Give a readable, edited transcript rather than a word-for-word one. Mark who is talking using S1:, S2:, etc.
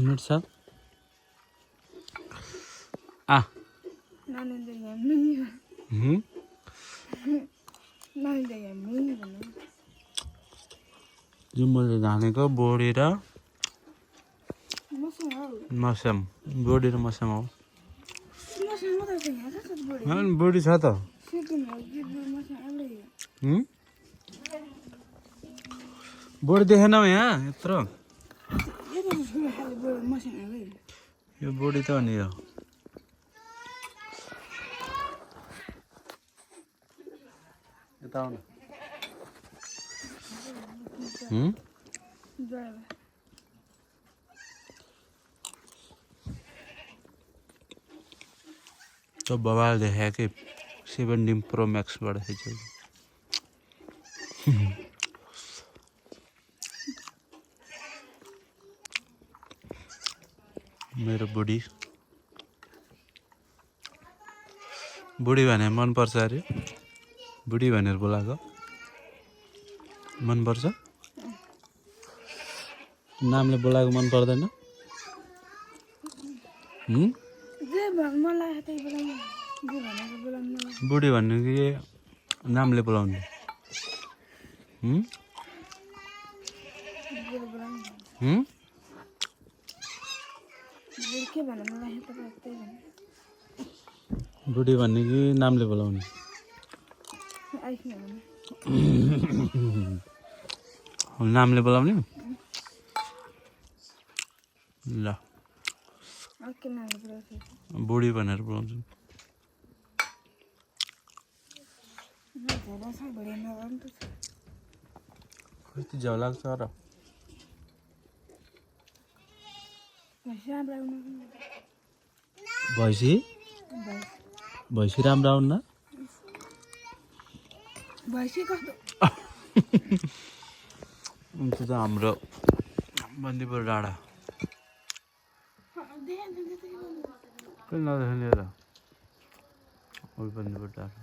S1: मिर्छ आ यो मैले जानेको बोडी र मस्याम बोडी र मस्याम हो बोडी छ त बोडी देखेन यहाँ यत्रो यो बोडी त हो नि यो यता आउनु तो बवाल देखा कि 17 Pro Max बड़ा है जो मेरो बुढी भने मन पर्छ अरे बुढी भनेर बोलाएको मन पर्छ नामले बोलाएको मन पर्दैन बुढी भन्नु कि नामले बोलाउने बुढी भन्ने कि नामले बोलाउने नामले बोलाउने ल बुढी भनेर बोलाउँछु कति झ्याउ लाग्छ र भैँसी राम्रो आउन्न त्यो त हाम्रो बन्दीपुर डाँडा कहिले नदेख्ने र बन्दीपुर डाँडा